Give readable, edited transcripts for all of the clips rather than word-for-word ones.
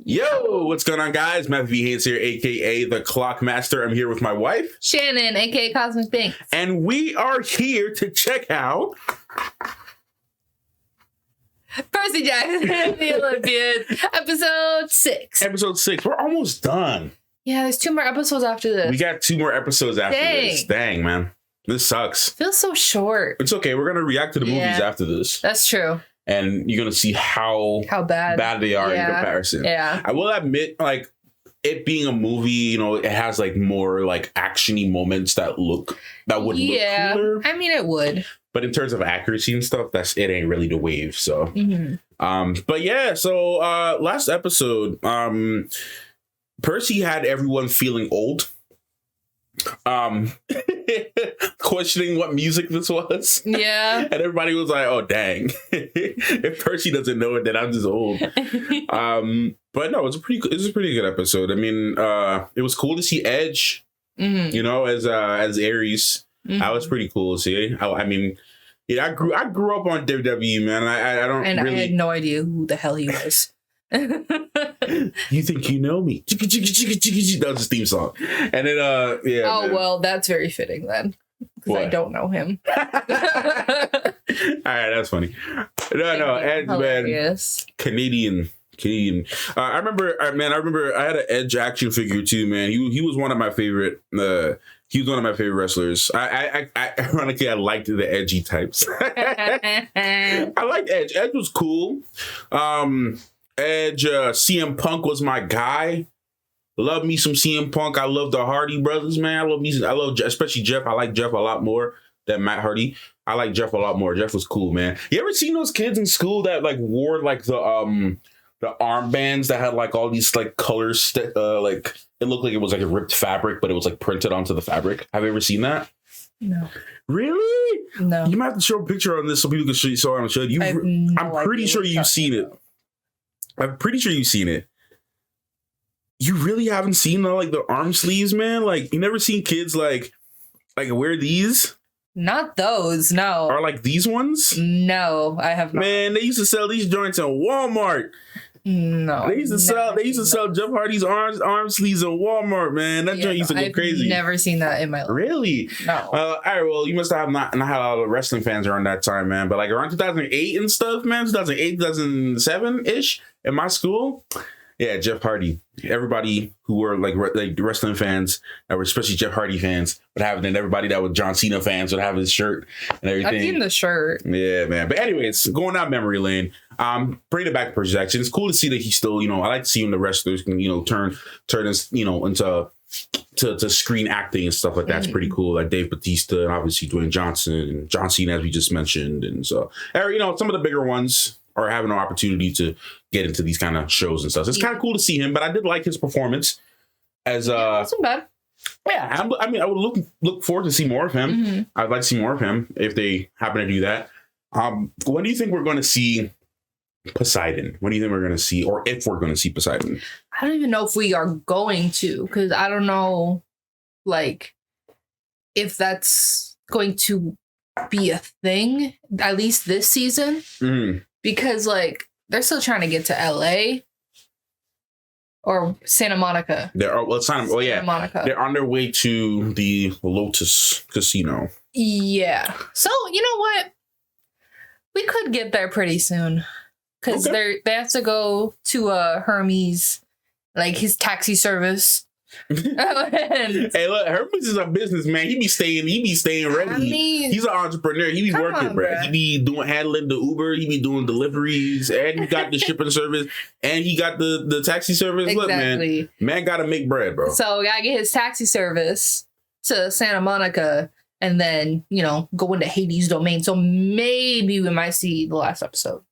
Yo, what's going on, guys? Matthew V. Haynes here, aka the Clock Master. I'm here with my wife, Shannon, aka Cosmic Thinks. And we are here to check out Percy Jackson, the Olympians, episode 6. Episode 6. We're almost done. Yeah, there's 2 more episodes after this. We got 2 more episodes after this. Dang, man. This sucks. Feels so short. It's okay. We're going to react to the movies after this. That's true. And you're going to see how bad they are in comparison. Yeah. I will admit, like, it being a movie, you know, it has like more like actiony moments that would look cooler. I mean, it would. But in terms of accuracy and stuff, it ain't really the wave. So, but yeah. So last episode, Percy had everyone feeling old. Questioning what music this was. Yeah. And everybody was like, oh dang. If Percy doesn't know it, then I'm just old. But no, it's a pretty good episode. I mean, it was cool to see Edge, you know, as Ares. That was pretty cool to see. I mean, yeah, I grew up on WWE, man. I don't I had no idea who the hell he was. You think you know me? That was his theme song. And then yeah. Oh, man. Well, that's very fitting then. Because I don't know him. All right, that's funny. No, Edge, man. Canadian. I remember I had an Edge action figure too, man. He was one of my favorite he was one of my favorite wrestlers. Ironically, I liked the edgy types. I liked Edge. Edge was cool. Edge, CM Punk was my guy. Love me some CM Punk. I love the Hardy brothers, man. I love especially Jeff. I like Jeff a lot more than Matt Hardy. I like Jeff a lot more. Jeff was cool, man. You ever seen those kids in school that like wore like the armbands that had like all these like colors, like it looked like it was like a ripped fabric, but it was like printed onto the fabric? Have you ever seen that? No. Really? No. You might have to show a picture on this so people can see so I'm sure you. I'm pretty sure you've seen it. I'm pretty sure you've seen it. You really haven't seen like the arm sleeves, man? Like you never seen kids like wear these? Not those, no. Or like these ones? No, I have not. Man, they used to sell these joints in Walmart. No. They used to sell Jeff Hardy's arm sleeves in Walmart, man. That joint used to go crazy. I've never seen that in my life. Really? No. All right, well, you must have not had a lot of wrestling fans around that time, man. But like around 2008 and stuff, man, 2008, 2007-ish in my school. Yeah, Jeff Hardy. Everybody who were like wrestling fans, that were especially Jeff Hardy fans, would have it. And everybody that was John Cena fans would have his shirt and everything. I've seen the shirt. Yeah, man. But anyways, going down memory lane. Bringing it back to Percy Jackson. It's cool to see that he's still, you know, I like to see when the wrestlers can, you know, turn this, you know, into to screen acting and stuff like that. It's pretty cool. Like Dave Bautista and obviously Dwayne Johnson and John Cena, as we just mentioned. And so, you know, some of the bigger ones are having an opportunity to get into these kind of shows and stuff. So it's kind of cool to see him, but I did like his performance as wasn't bad. Yeah, I mean, I would look forward to see more of him. I'd like to see more of him if they happen to do that. When do you think we're going to see Poseidon? When do you think we're going to see, or if we're going to see Poseidon? I don't even know if we are going to, because I don't know, like, if that's going to be a thing, at least this season. Because, like, they're still trying to get to LA or Santa Monica. Santa Monica. They're on their way to the Lotus Casino. Yeah. So, you know what? We could get there pretty soon. Because they have to go to Hermes, like his taxi service. Hey, look, Hermes is a businessman. He be staying ready. I mean, he's an entrepreneur. He be working, bro. He be handling the Uber. He be doing deliveries, and he got the shipping service, and he got the taxi service. Exactly. Look, man got to make bread, bro. So gotta get his taxi service to Santa Monica, and then go into Hades' domain. So maybe we might see the last episode.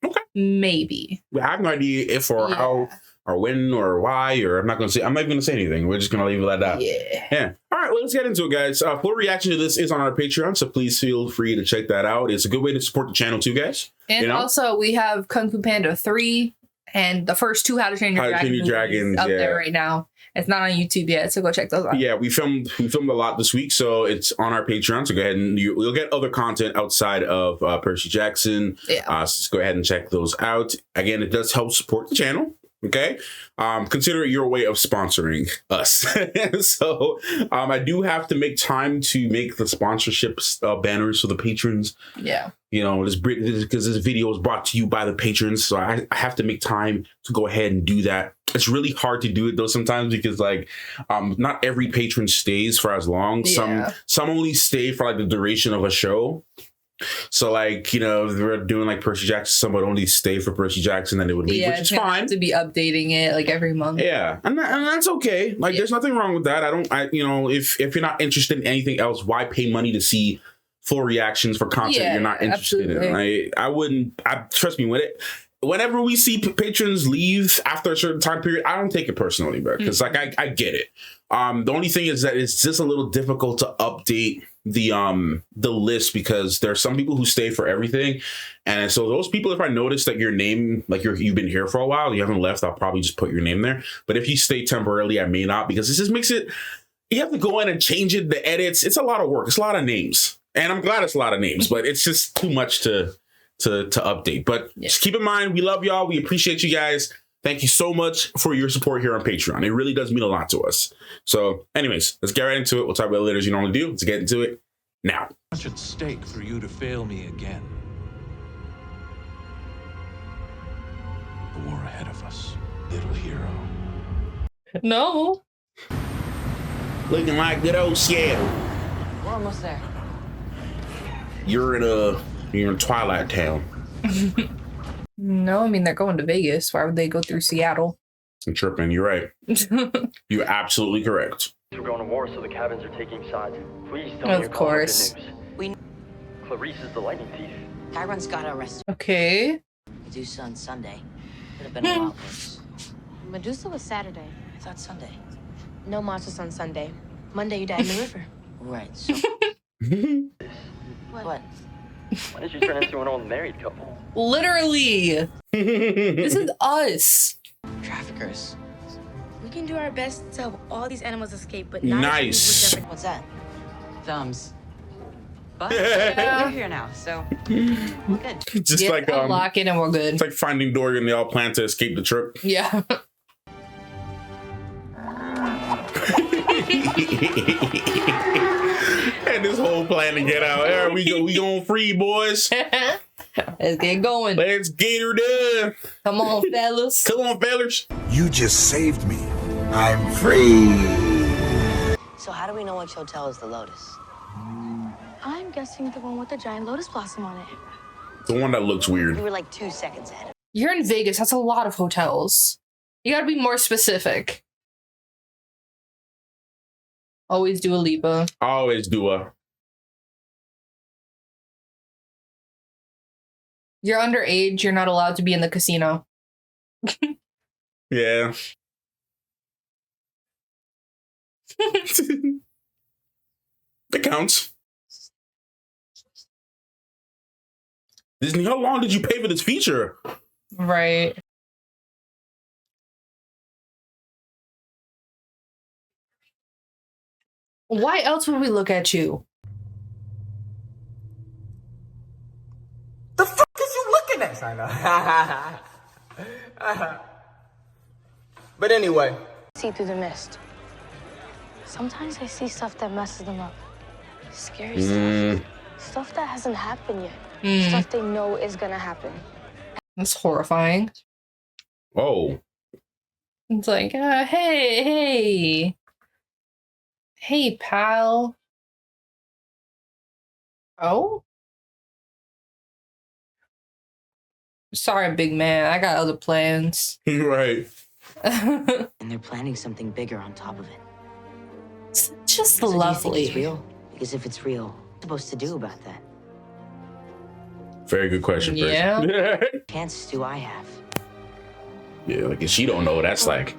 Okay, maybe. I have no idea if or how. Or when or why, or I'm not going to say anything. We're just going to leave it like that. Yeah. All right, well, let's get into it, guys. Full reaction to this is on our Patreon, so please feel free to check that out. It's a good way to support the channel too, guys. And also, we have Kung Fu Panda 3 and the first 2 How to Train Your Dragon up there right now. It's not on YouTube yet, so go check those out. Yeah, we filmed a lot this week, so it's on our Patreon. So go ahead and you'll get other content outside of Percy Jackson. Yeah. So just go ahead and check those out. Again, it does help support the channel. Okay. Consider it your way of sponsoring us. So I do have to make time to make the sponsorship banners for the patrons. Yeah. You know, because this video is brought to you by the patrons. So I have to make time to go ahead and do that. It's really hard to do it though sometimes because like not every patron stays for as long. Yeah. Some only stay for like the duration of a show. So like, you know, if we're doing like Percy Jackson, some would only stay for Percy Jackson and they would leave, which is fine. Have to be updating it like every month. Yeah, and that's okay. Like there's nothing wrong with that. You know, if you're not interested in anything else, why pay money to see full reactions for content you're not interested in? I wouldn't. Trust me, whenever we see patrons leave after a certain time period, I don't take it personally, bro. Because like I get it. The only thing is that it's just a little difficult to update the list because there are some people who stay for everything, and so those people, if I notice that your name, like you've been here for a while, you haven't left, I'll probably just put your name there. But if you stay temporarily, I may not, because this just makes it, you have to go in and change it, the edits. It's a lot of work. It's a lot of names, and I'm glad it's a lot of names, but it's just too much to update. But just keep in mind, we love y'all. We appreciate you guys. Thank you so much for your support here on Patreon. It really does mean a lot to us. So anyways, let's get right into it. We'll talk about it later as you normally do. Let's get into it now. Much at stake for you to fail me again. The war ahead of us, little hero. No. Looking like good old Seattle. We're almost there. You're in Twilight Town. No, I mean they're going to Vegas. Why would they go through Seattle? I'm tripping. You're right. You're absolutely correct. We're going to war, so the cabins are taking sides. Please tell me you're calling good news. Clarice is the lightning thief. Tyron's got arrested. Okay. Medusa on Sunday. Could have been a lot worse. Medusa was Saturday. I thought Sunday. No monsters on Sunday. Monday you died in the river. Right, so... What? Why did you turn into an old married couple? Literally. This is us. Traffickers. We can do our best to help all these animals escape, but not nice. What's that? Thumbs. But Yeah. we're here now, so we're good. Just like lock it and we're good. It's like Finding Dory and they all plan to escape the trip. Yeah. And this whole plan to get out. There we go. We going free, boys. Let's get going. Let's get her done. Come on, fellas. Come on, fellas. You just saved me. I'm free. So how do we know which hotel is the Lotus? I'm guessing the one with the giant lotus blossom on it. The one that looks weird. We were like 2 seconds ahead. You're in Vegas. That's a lot of hotels. You gotta be more specific. Always do a Lipa. Always do a. You're underage. You're not allowed to be in the casino. Yeah. That counts. Disney, how long did you pay for this feature? Right. Why else would we look at you? The fuck is you looking at? I know. But anyway. See through the mist. Sometimes I see stuff that messes them up. Scary stuff. Stuff that hasn't happened yet. Stuff they know is gonna happen. That's horrifying. Oh. It's like, hey, pal. Oh? Sorry, big man. I got other plans. Right. And they're planning something bigger on top of it. It's just So lovely. do you think it's real? Because if it's real, what are you supposed to do about that? Very good question, Percy. Yeah. Chances do I have? Yeah, like if she don't know, that's like.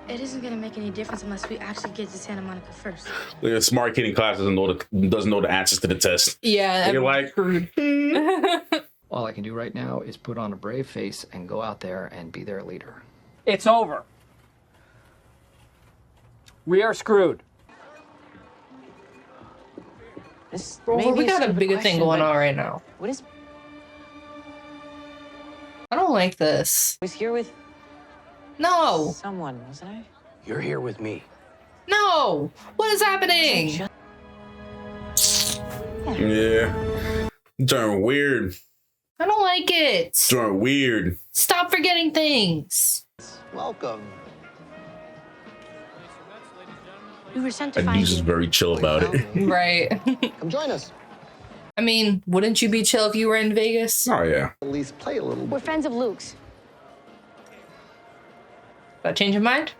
It isn't gonna make any difference unless we actually get to Santa Monica first. Like a smart kid in class doesn't know the answers to the test. Yeah. You're like, screwed. All I can do right now is put on a brave face and go out there and be their leader. It's over. We are screwed. Bro, we got a bigger thing going on right now. What is... I don't like this. I was here with No. Someone, wasn't I? You're here with me. No. What is happening? Yeah. Darn weird. I don't like it. Darn weird. Stop forgetting things. Welcome. We were sent to And find he's you. just very chill about it. Right. Come join us. I mean, wouldn't you be chill if you were in Vegas? Oh yeah. At least play a little We're bit. friends of Luke's. That change your mind?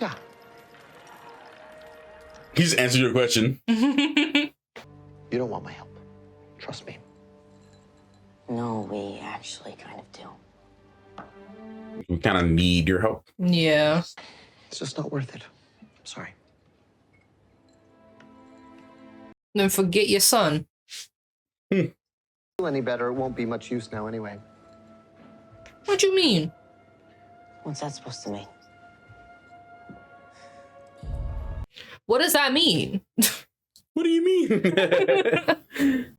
Yeah. He's answered your question. You don't want my help. Trust me. No, we actually kind of do. We kind of need your help. Yeah. It's just not worth it. I'm sorry. Then forget your son. Any better, it won't be much use now anyway. What you mean? What's that supposed to mean? What does that mean? What do you mean?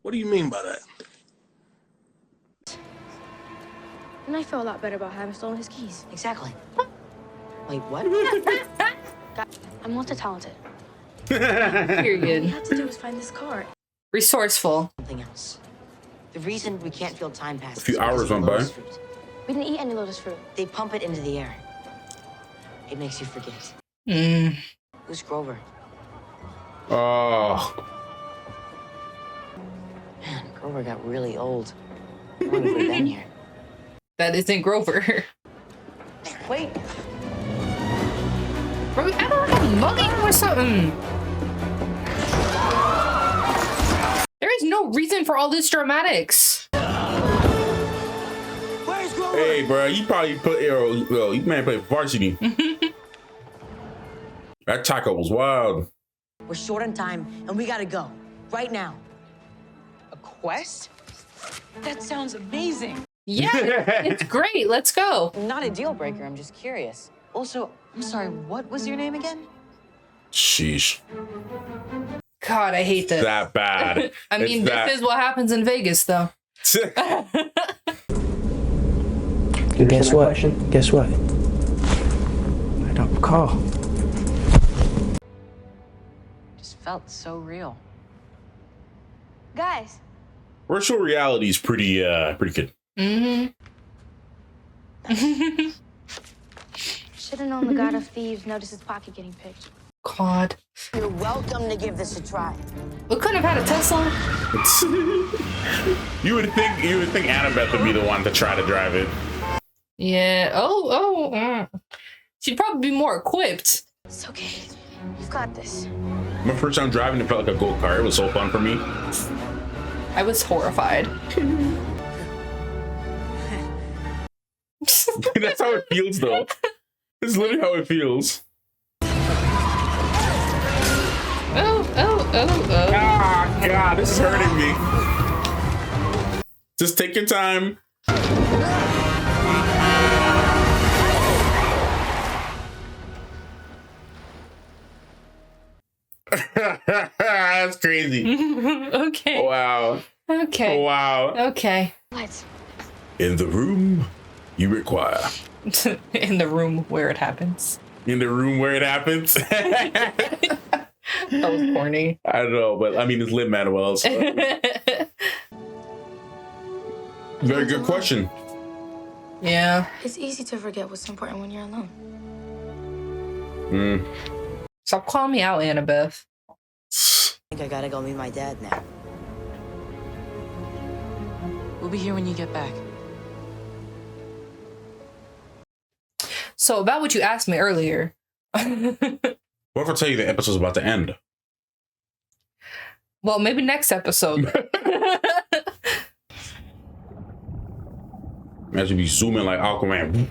What do you mean by that? And I feel a lot better about having stolen his keys. Exactly. Wait, what? I'm multi-talented. Period. All we had to do was find this car. Resourceful. Something else. The reason we can't feel time pass. A few hours went by. We didn't eat any lotus fruit. They pump it into the air. It makes you forget. Mm. Who's Grover? Oh. Man, Grover got really old. How long have we been here? That isn't Grover. Wait. Bro, I don't know, mugging or something. There is no reason for all this dramatics. Where's Grover? Hey, bro, you probably put you man played varsity. That taco was wild. We're short on time, and we gotta go. Right now. A quest? That sounds amazing. Yeah, it's great. Let's go. Not a deal breaker, I'm just curious. Also, I'm sorry, what was your name again? Sheesh. God, I hate this. That bad. I mean, this is what happens in Vegas, though. Guess what? Guess what? I don't recall. Just felt so real. Guys. Virtual reality is pretty good. Mm-hmm. Should have known the god of thieves noticed his pocket getting picked. God. You're welcome to give this a try. We couldn't have had a Tesla. You would think Annabeth would be the one to try to drive it. Yeah. She'd probably be more equipped. It's okay. You've got this. My first time driving, it felt like a go-kart. It was so fun for me. I was horrified. That's how it feels, though. It's literally how it feels. Oh. Ah, God, this is hurting me. Just take your time. That's crazy. Okay. Wow. Okay. Wow. Okay. What? In the room you require. In the room where it happens. In the room where it happens. That was corny. I don't know, but I mean, it's Lin-Manuel. So. Very good question. Yeah. It's easy to forget what's important when you're alone. Stop calling me out, Annabeth. I think I gotta go meet my dad now. We'll be here when you get back. So about what you asked me earlier. What if I tell you the episode's about to end? Well, maybe next episode. Imagine me zooming like Aquaman.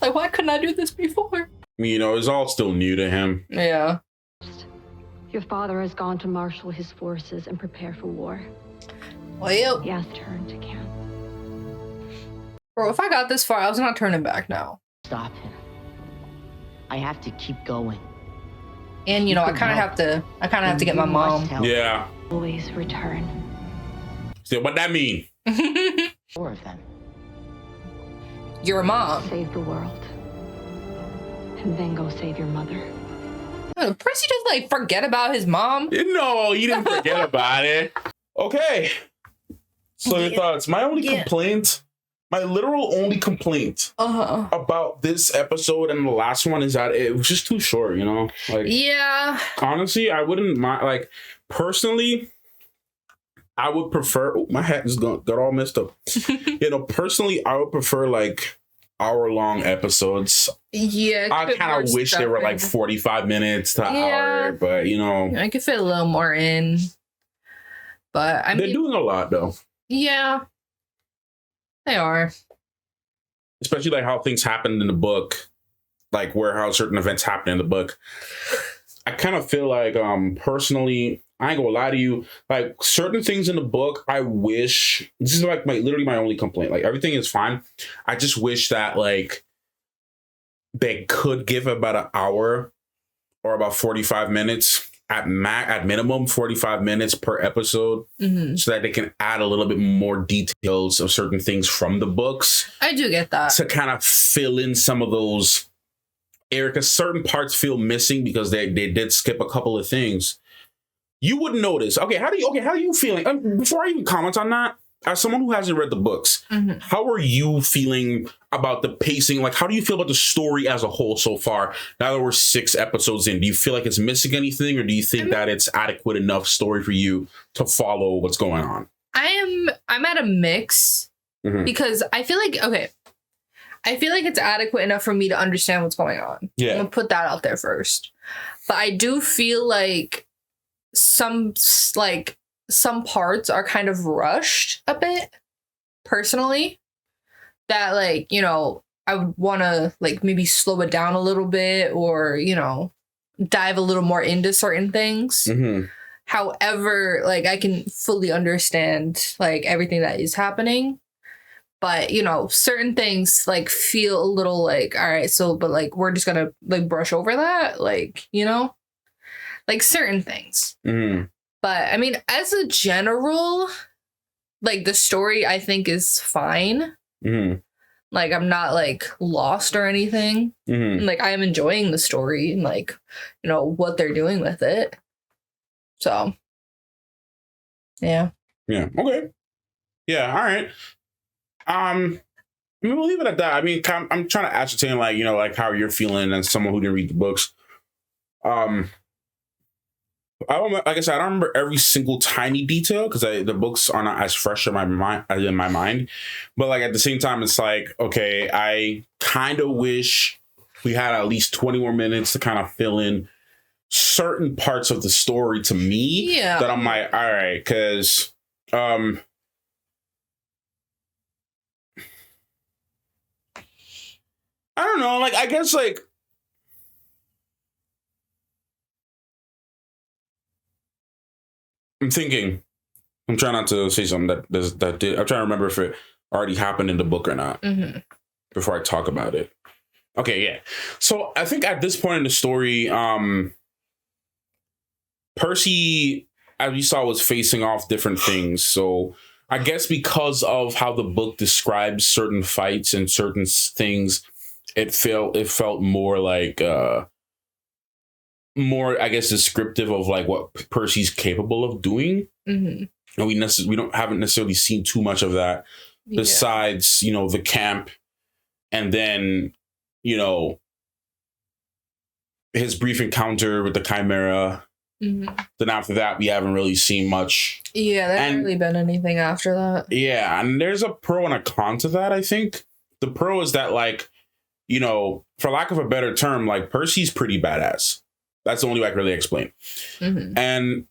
Like, why couldn't I do this before? You know, it's all still new to him. Yeah. Your father has gone to marshal his forces and prepare for war. Well, he has turned to camp. Bro, if I got this far, I was not turning back now. Stop him. I have to keep going. And I kind of have to get my mom. Yeah. Always return. So what that mean? 4 of them. your mom. Save the world. And then go save your mother. Percy doesn't like forget about his mom. No, he didn't forget about it. Okay. So your thoughts. My only complaint, my literal only complaint about this episode and the last one is that it was just too short, you know? Like, yeah. Honestly, I wouldn't mind, like, personally, I would prefer, oh, my hat just got all messed up. You know, personally, I would prefer like hour-long episodes. Yeah. I kind of wish they were like 45 minutes to an hour, but you know. I could fit a little more in. But I mean, they're doing a lot though. Yeah. They are. Especially like how things happened in the book. Like how certain events happen in the book. I kind of feel like personally, I ain't gonna lie to you, like certain things in the book, I wish, this is like literally my only complaint. Like everything is fine. I just wish that like they could give about an hour or about 45 minutes at minimum 45 minutes per episode so that they can add a little bit more details of certain things from the books. I do get that. To kind of fill in some of those areas, because certain parts feel missing because they did skip a couple of things. You would notice. Okay, how are you feeling? Before I even comment on that, as someone who hasn't read the books, how are you feeling about the pacing? Like, how do you feel about the story as a whole so far? Now that we're 6 episodes in, do you feel like it's missing anything, or do you think that it's adequate enough story for you to follow what's going on? I'm at a mix because I feel like it's adequate enough for me to understand what's going on. Yeah, I'm gonna put that out there first, but I do feel like some parts are kind of rushed a bit personally, that like, you know, I would want to like maybe slow it down a little bit, or, you know, dive a little more into certain things. However, like I can fully understand like everything that is happening, but you know, certain things like feel a little like, all right, so but like we're just gonna like brush over that, like, you know, like certain things. But I mean, as a general, like the story I think is fine. Like I'm not like lost or anything. Like I am enjoying the story and like, you know, what they're doing with it. So yeah. Okay. Yeah. All right. I mean, we'll leave it at that. I mean, I'm trying to ascertain, like, you know, like how you're feeling as someone who didn't read the books. I don't, like I said, I don't remember every single tiny detail because the books are not as fresh in my mind. But like at the same time, it's like, okay, I kind of wish we had at least 20 more minutes to kind of fill in certain parts of the story to me. Yeah. That I'm like, all right, because I don't know, like I guess like I'm thinking, I'm trying not to say something that did. I'm trying to remember if it already happened in the book or not before I talk about it. Okay, yeah. So I think at this point in the story, Percy, as you saw, was facing off different things. So I guess because of how the book describes certain fights and certain things, it felt more like more, I guess, descriptive of like what Percy's capable of doing. And we haven't necessarily seen too much of that besides, you know, the camp, and then, you know, his brief encounter with the Chimera. Then after that, we haven't really seen much. Yeah, there hasn't really been anything after that. Yeah, and there's a pro and a con to that, I think. The pro is that, like, you know, for lack of a better term, like, Percy's pretty badass. That's the only way I can really explain. And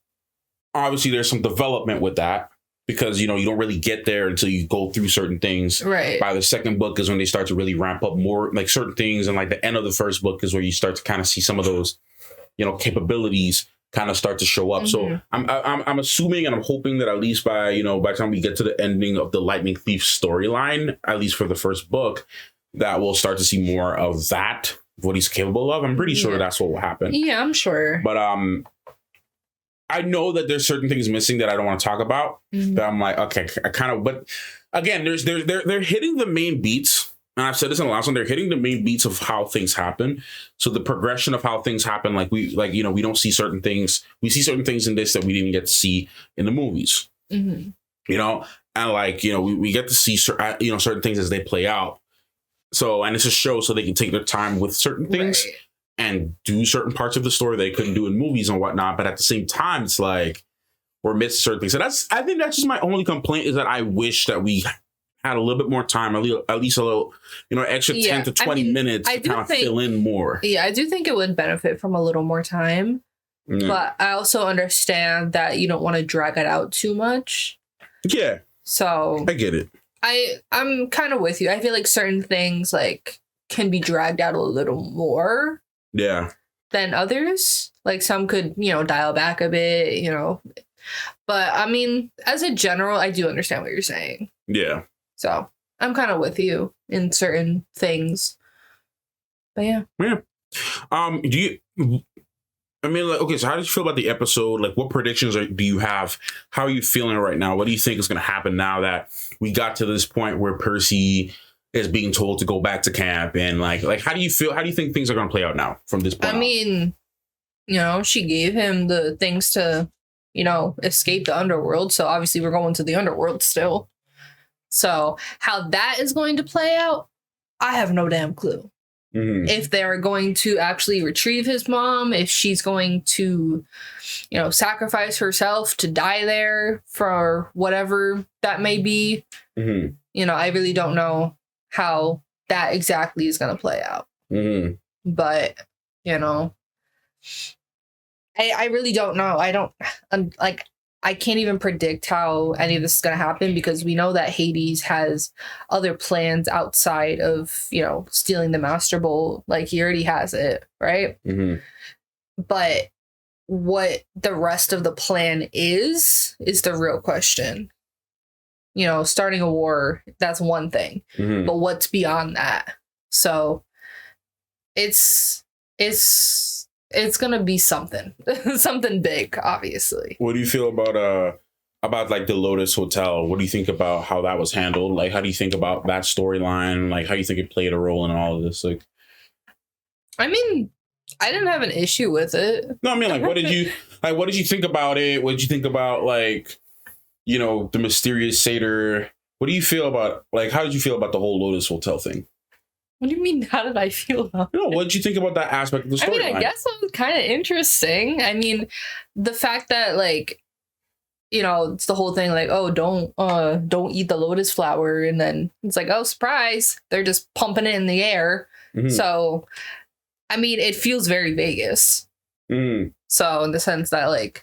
obviously there's some development with that because, you know, you don't really get there until you go through certain things. Right. By the second book is when they start to really ramp up more, like certain things. And like the end of the first book is where you start to kind of see some of those, you know, capabilities kind of start to show up. So I'm assuming and I'm hoping that at least by the time we get to the ending of the Lightning Thief storyline, at least for the first book, that we'll start to see more of that, what he's capable of. I'm pretty sure that's what will happen. Yeah, I'm sure. But I know that there's certain things missing that I don't want to talk about. That I'm like, okay, I kind of. But again, they're hitting the main beats and I've said this in the last one, they're hitting the main beats of how things happen. So the progression of how things happen, we don't see certain things. We see certain things in this that we didn't get to see in the movies. Mm-hmm. And we get to see certain things as they play out. So, and it's a show, so they can take their time with certain things and do certain parts of the story they couldn't do in movies and whatnot. But at the same time, it's like we're missing certain things. So I think that's just my only complaint, is that I wish that we had a little bit more time, at least a little, extra 10 to 20 minutes to kind of fill in more. Yeah, I do think it would benefit from a little more time. Mm. But I also understand that you don't want to drag it out too much. Yeah. So I get it. I'm kind of with you. I feel like certain things can be dragged out a little more. Yeah. Than others. Like some could, dial back a bit, But I mean, as a general, I do understand what you're saying. Yeah. So I'm kind of with you in certain things. But yeah. Yeah. So how did you feel about the episode? Like, what predictions do you have? How are you feeling right now? What do you think is going to happen now that we got to this point where Percy is being told to go back to camp? And like, how do you feel? How do you think things are going to play out now from this point? I mean, she gave him the things to, escape the underworld. So obviously we're going to the underworld still. So how that is going to play out, I have no damn clue. Mm-hmm. If they're going to actually retrieve his mom, if she's going to, sacrifice herself to die there for whatever that may be. Mm-hmm. I really don't know how that exactly is going to play out. Mm-hmm. But, I really don't know. I can't even predict how any of this is going to happen, because we know that Hades has other plans outside of, stealing the Master Bolt. Like, he already has it, right? Mm-hmm. But what the rest of the plan is the real question. Starting a war, that's one thing. Mm-hmm. But what's beyond that? So it's going to be something big, obviously. What do you feel about like the Lotus Hotel? What do you think about how that was handled? Like, how do you think about that storyline? Like, how do you think it played a role in all of this? Like, I mean, I didn't have an issue with it. No, I mean, what did you think about it? What did you think about, the mysterious satyr? What do you feel about, how did you feel about the whole Lotus Hotel thing? What do you mean, how did I feel about it? What did you think about that aspect of the storyline? I guess it was kind of interesting. I mean, the fact that, it's the whole thing, don't eat the lotus flower. And then it's like, oh, surprise. They're just pumping it in the air. Mm-hmm. So, I mean, it feels very Vegas. Mm-hmm. So, in the sense that,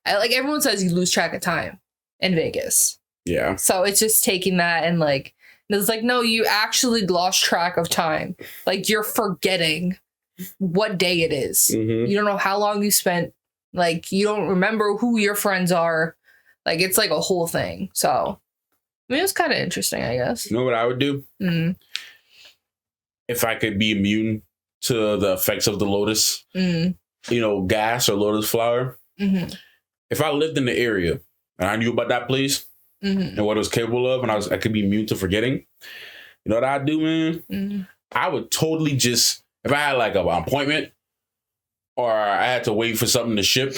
everyone says you lose track of time in Vegas. Yeah. So, it's just taking that and, it's like, no, you actually lost track of time. You're forgetting what day it is. Mm-hmm. You don't know how long you spent. You don't remember who your friends are. It's a whole thing. So, I mean, it was kind of interesting, I guess. You know what I would do? Mm-hmm. If I could be immune to the effects of the lotus, gas or lotus flower. Mm-hmm. If I lived in the area and I knew about that place, mm-hmm. and what it was capable of, and I could be immune to forgetting. You know what I'd do, man? Mm-hmm. I would totally just, if I had an appointment or I had to wait for something to ship,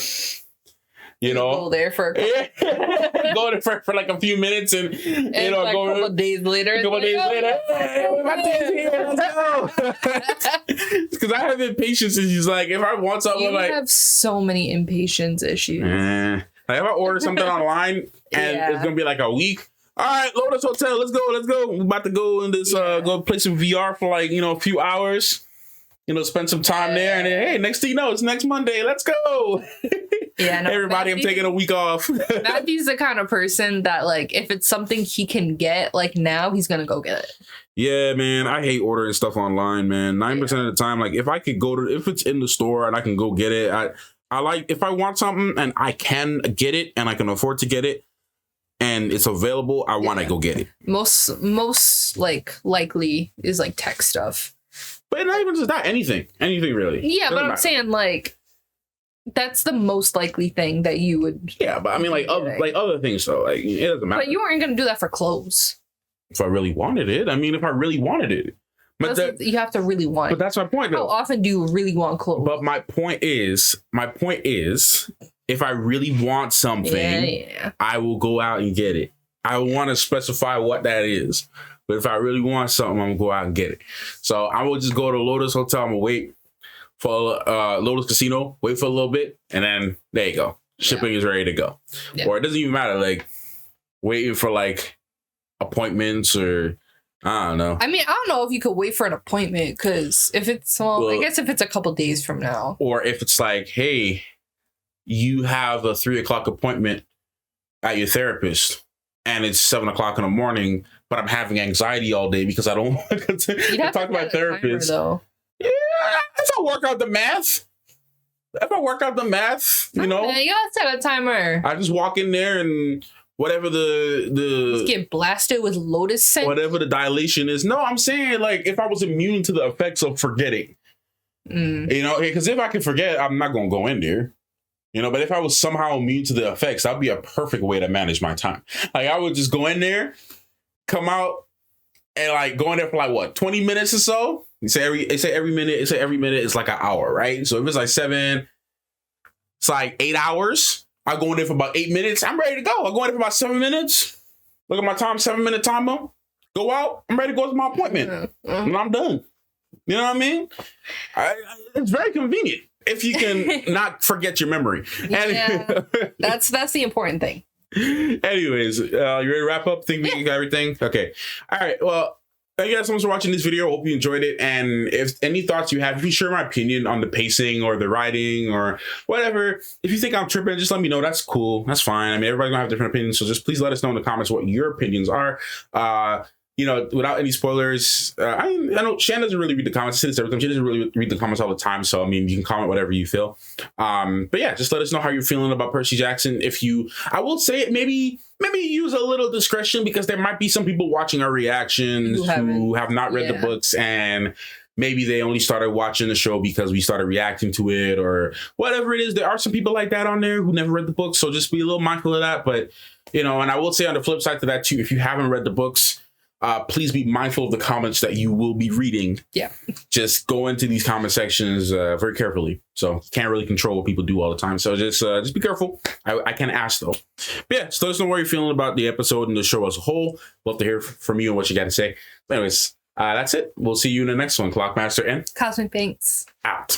go there for a couple, go there for a few minutes and go a couple days later. Hey, my day's here, let's go. Because I have impatience issues. If I want something, you have so many impatience issues. If I order something online and it's gonna be a week, all right, Lotus Hotel, let's go. We're about to go in this, go play some VR for a few hours. Spend some time there, and then, hey, next thing you know, it's next Monday. Let's go. Yeah, no, everybody, I'm taking a week off. Matthew's the kind of person that if it's something he can get now, he's gonna go get it. Yeah, man, I hate ordering stuff online, man. 9% of the time, if I could if it's in the store and I can go get it, I if I want something and I can get it and I can afford to get it and it's available, I want to go get it. Most likely is tech stuff. But not even just that, anything really. Yeah, but I'm saying that's the most likely thing that you would. Yeah, but I mean other things though, it doesn't matter. But you weren't gonna do that for clothes. If I really wanted it, if I really wanted it. You have to really want it. But that's my point, though. How often do you really want clothes? But my point is, if I really want something, I will go out and get it. I want to specify what that is. But if I really want something, I'm going to go out and get it. So I will just go to Lotus Hotel. I'm going to wait for Lotus Casino, wait for a little bit, and then there you go. Shipping is ready to go. Yeah. Or it doesn't even matter, like waiting for like appointments or I don't know. I mean, I don't know if you could wait for an appointment because if it's, I guess if it's a couple days from now. Or if it's like, hey, you have a 3:00 appointment at your therapist and it's 7:00 in the morning, but I'm having anxiety all day because I don't want to talk to my therapist. Timer, yeah, if I work out the math. You know. You gotta set a timer. I just walk in there and whatever the just get blasted with Lotus scent. Whatever the dilation is. No, I'm saying like if I was immune to the effects of forgetting. You know, because if I can forget, I'm not gonna go in there. You know, but if I was somehow immune to the effects, that'd be a perfect way to manage my time. Like I would just go in there, come out, and like go in there for like what, 20 minutes or so? They say every minute is like an hour, right? So if it's like 7, it's like 8 hours. I go in there for about 8 minutes. I'm ready to go. I go in there for about 7 minutes. Look at my time, 7-minute timer. Go out. I'm ready to go to my appointment. And I'm done. You know what I mean? It's very convenient if you can not forget your memory. Yeah, that's the important thing. Anyways, you ready to wrap up? Think we got everything? Okay. All right. Well, thank you guys so much for watching this video. Hope you enjoyed it. And if any thoughts you have, if you share my opinion on the pacing or the writing or whatever, if you think I'm tripping, just let me know. That's cool. That's fine. I mean, everybody's gonna have different opinions. So just please let us know in the comments what your opinions are. You know, without any spoilers, I know Shannon doesn't really read the comments. She doesn't really read the comments all the time. So, I mean, you can comment whatever you feel. But yeah, just let us know how you're feeling about Percy Jackson. I will say maybe use a little discretion because there might be some people watching our reactions who have not read the books and maybe they only started watching the show because we started reacting to it or whatever it is. There are some people like that on there who never read the books. So just be a little mindful of that. But, you know, and I will say on the flip side to that too, if you haven't read the books, please be mindful of the comments that you will be reading. Yeah. Just go into these comment sections very carefully. So can't really control what people do all the time. So just be careful. I can ask though. But yeah, so let us know what you're feeling about the episode and the show as a whole. Love to hear from you and what you got to say. But anyways, that's it. We'll see you in the next one. Clockmaster and Cosmic Banks out.